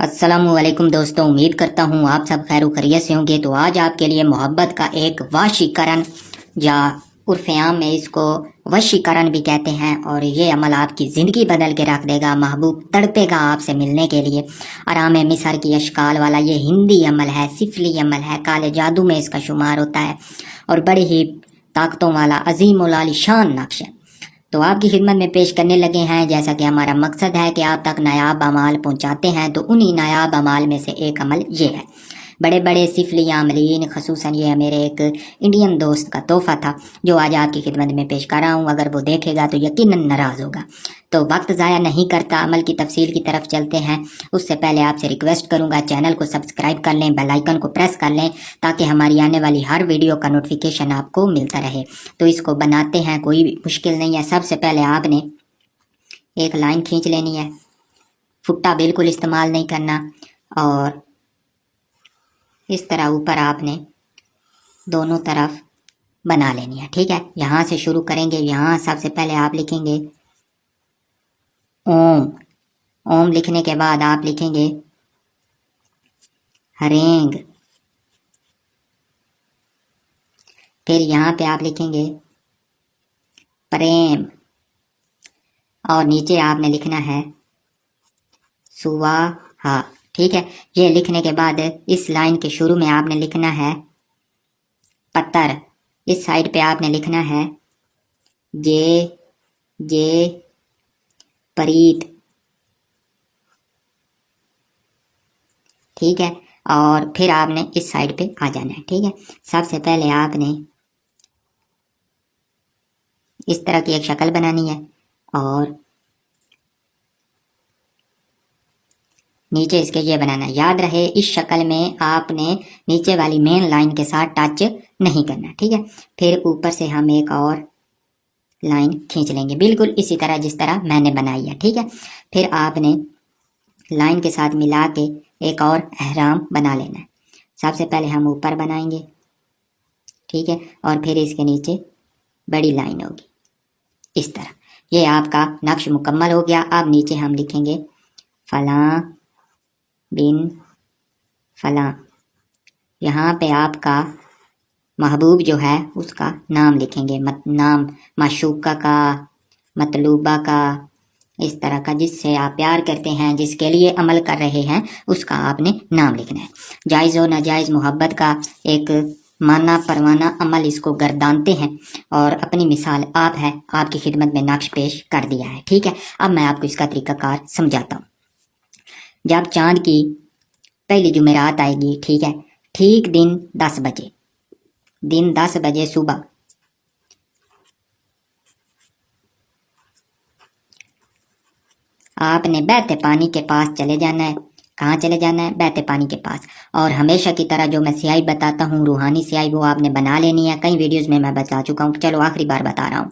السلام علیکم دوستوں، امید کرتا ہوں آپ سب خیر و خیریت سے ہوں گے۔ تو آج آپ کے لیے محبت کا ایک واشیکرن یا عرف عام میں اس کو وشیکرن بھی کہتے ہیں، اور یہ عمل آپ کی زندگی بدل کے رکھ دے گا۔ محبوب تڑپے گا آپ سے ملنے کے لیے۔ آرام مصر کی اشکال والا یہ ہندی عمل ہے، سفلی عمل ہے، کالے جادو میں اس کا شمار ہوتا ہے، اور بڑی ہی طاقتوں والا عظیم العالی شان نقش ہے۔ تو آپ کی خدمت میں پیش کرنے لگے ہیں، جیسا کہ ہمارا مقصد ہے کہ آپ تک نایاب اعمال پہنچاتے ہیں، تو انہی نایاب اعمال میں سے ایک عمل یہ ہے۔ بڑے بڑے سفلی عاملین، خصوصاً یہ میرے ایک انڈین دوست کا تحفہ تھا جو آج آپ کی خدمت میں پیش کر رہا ہوں۔ اگر وہ دیکھے گا تو یقیناً ناراض ہوگا۔ تو وقت ضائع نہیں کرتا، عمل کی تفصیل کی طرف چلتے ہیں۔ اس سے پہلے آپ سے ریکویسٹ کروں گا، چینل کو سبسکرائب کر لیں، بیل آئیکن کو پریس کر لیں تاکہ ہماری آنے والی ہر ویڈیو کا نوٹیفیکیشن آپ کو ملتا رہے۔ تو اس کو بناتے ہیں، کوئی بھی مشکل نہیں ہے۔ سب سے پہلے آپ نے ایک لائن کھینچ لینی ہے، پھٹا بالکل استعمال نہیں کرنا، اور اس طرح اوپر آپ نے دونوں طرف بنا لینی ہے، ٹھیک ہے۔ یہاں سے شروع کریں گے۔ یہاں سب سے پہلے آپ لکھیں گے اوم۔ اوم لکھنے کے بعد آپ لکھیں گے ہرینگ، پھر یہاں پہ آپ لکھیں گے پریم، اور نیچے آپ نے لکھنا ہے سواہا، ٹھیک ہے۔ یہ لکھنے کے بعد اس لائن کے شروع میں آپ نے لکھنا ہے پتر، اس سائڈ پہ آپ نے لکھنا ہے جے پریت، ٹھیک ہے۔ اور پھر آپ نے اس سائڈ پہ آ جانا ہے، ٹھیک ہے۔ سب سے پہلے آپ نے اس طرح کی ایک شکل بنانی ہے، اور نیچے اس کے یہ بنانا ہے۔ یاد رہے اس شکل میں آپ نے نیچے والی مین لائن کے ساتھ ٹچ نہیں کرنا، ٹھیک ہے۔ پھر اوپر سے ہم ایک اور لائن کھینچ لیں گے، بالکل اسی طرح جس طرح میں نے بنائی ہے، ٹھیک ہے۔ پھر آپ نے لائن کے ساتھ ملا کے ایک اور احرام بنا لینا ہے۔ سب سے پہلے ہم اوپر بنائیں گے، ٹھیک ہے، اور پھر اس کے نیچے بڑی لائن ہوگی اس طرح۔ یہ آپ کا نقش مکمل ہو گیا۔ اب نیچے ہم لکھیں گے فلاں بن فلاں۔ یہاں پہ آپ کا محبوب جو ہے اس کا نام لکھیں گے، نام معشوقہ کا، مطلوبہ کا، اس طرح کا، جس سے آپ پیار کرتے ہیں، جس کے لیے عمل کر رہے ہیں، اس کا آپ نے نام لکھنا ہے۔ جائز و ناجائز محبت کا ایک مانا پروانہ عمل اس کو گردانتے ہیں، اور اپنی مثال آپ ہے، آپ کی خدمت میں نقش پیش کر دیا ہے، ٹھیک ہے۔ اب میں آپ کو اس کا طریقہ کار سمجھاتا ہوں۔ جب چاند کی پہلی جمعرات آئے گی، ٹھیک ہے، ٹھیک دن 10 بجے صبح آپ نے بہتے پانی کے پاس چلے جانا ہے۔ کہاں چلے جانا ہے؟ بہتے پانی کے پاس۔ اور ہمیشہ کی طرح جو میں سیاہی بتاتا ہوں، روحانی سیاہی، وہ آپ نے بنا لینی ہے۔ کئی ویڈیوز میں بتا چکا ہوں، چلو آخری بار بتا رہا ہوں۔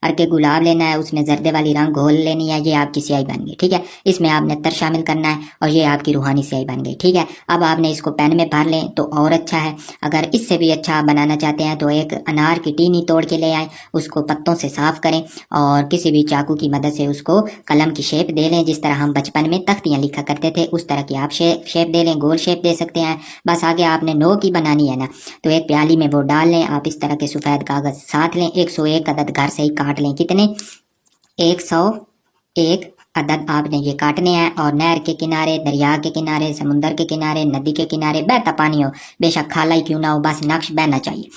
ارکے گلاب لینا ہے، اس میں زردے والی رنگ گھول لینی ہے، یہ آپ کی سیاہی بن گئی، ٹھیک ہے۔ اس میں آپ نے تر شامل کرنا ہے، اور یہ آپ کی روحانی سیاہی بن گئی، ٹھیک ہے۔ اب آپ نے اس کو پین میں بھر لیں تو اور اچھا ہے۔ اگر اس سے بھی اچھا بنانا چاہتے ہیں تو ایک انار کی ٹینی توڑ کے لے آئیں، اس کو پتوں سے صاف کریں، اور کسی بھی چاقو کی مدد سے اس کو قلم کی شیپ دے لیں، جس طرح ہم بچپن میں تختیاں لکھا کرتے تھے اس طرح کی آپ شیپ دے لیں، گول شیپ دے سکتے ہیں۔ بس آگے آپ نے نو کی بنانی ہے نا، تو ایک پیالی میں وہ ڈال لیں۔ آپ اس طرح کے سفید کاغذ ساتھ لیں، 101 عدد گھر سے ہی کاٹ لیں۔ کتنے؟ 101 عدد آپ نے یہ کاٹنے ہیں، اور نہر کے کنارے، دریا کے کنارے، سمندر کے کنارے، ندی کے کنارے، بہتا پانی ہو، بے شک کھالا ہی کیوں نہ ہو، بس نقش بہنا چاہیے۔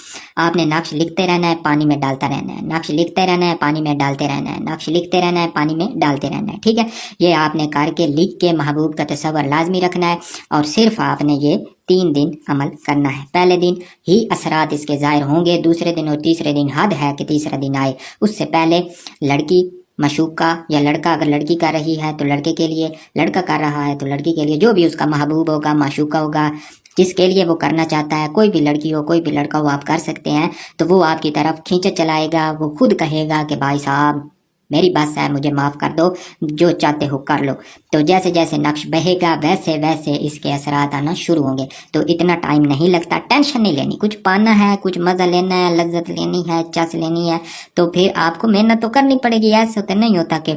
آپ نے نقش لکھتے رہنا ہے، پانی میں ڈالتا رہنا ہے، نقش لکھتے رہنا ہے، پانی میں ڈالتے رہنا ہے، نقش لکھتے رہنا ہے، پانی میں ڈالتے رہنا ہے، ٹھیک ہے۔ یہ آپ نے کر کے لکھ کے محبوب کا تصور لازمی رکھنا ہے، اور صرف آپ نے یہ 3 دن عمل کرنا ہے۔ پہلے دن ہی اثرات اس کے ظاہر ہوں گے، دوسرے دن اور تیسرے دن حد ہے کہ تیسرا دن آئے، اس سے پہلے لڑکی مشوقہ یا لڑکا، اگر لڑکی کر رہی ہے تو لڑکے کے لیے، لڑکا کر رہا ہے تو لڑکی کے لیے، جو بھی اس کا محبوب ہوگا، معشوقہ ہوگا، جس کے لیے وہ کرنا چاہتا ہے، کوئی بھی لڑکی ہو، کوئی بھی لڑکا ہو، آپ کر سکتے ہیں۔ تو وہ آپ کی طرف کھینچے چلائے گا، وہ خود کہے گا کہ بھائی صاحب میری بس ہے، مجھے معاف کر دو، جو چاہتے ہو کر لو۔ تو جیسے جیسے نقش بہے گا ویسے ویسے اس کے اثرات آنا شروع ہوں گے۔ تو اتنا ٹائم نہیں لگتا، ٹینشن نہیں لینی، کچھ پانا ہے، کچھ مزہ لینا ہے، لذت لینی ہے، چس لینی ہے، تو پھر آپ کو محنت تو کرنی پڑے گی۔ ایسا تو نہیں ہوتا کہ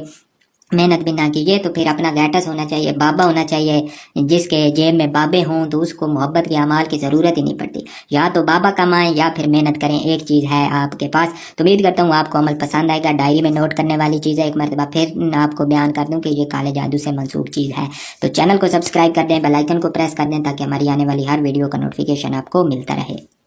محنت بھی نہ کیجیے تو پھر اپنا گیٹس ہونا چاہیے، بابا ہونا چاہیے، جس کے جیب میں بابے ہوں تو اس کو محبت کے اعمال کی ضرورت ہی نہیں پڑتی، یا تو بابا کمائیں یا پھر محنت کریں، ایک چیز ہے آپ کے پاس۔ تو امید کرتا ہوں آپ کو عمل پسند آئے گا۔ ڈائری میں نوٹ کرنے والی چیز ہے، ایک مرتبہ پھر آپ کو بیان کر دوں کہ یہ کالے جادو سے منسوب چیز ہے۔ تو چینل کو سبسکرائب کر دیں، بیل آئیکن کو پریس کر دیں تاکہ ہماری آنے والی ہر ویڈیو کا نوٹیفیکیشن آپ کو ملتا رہے۔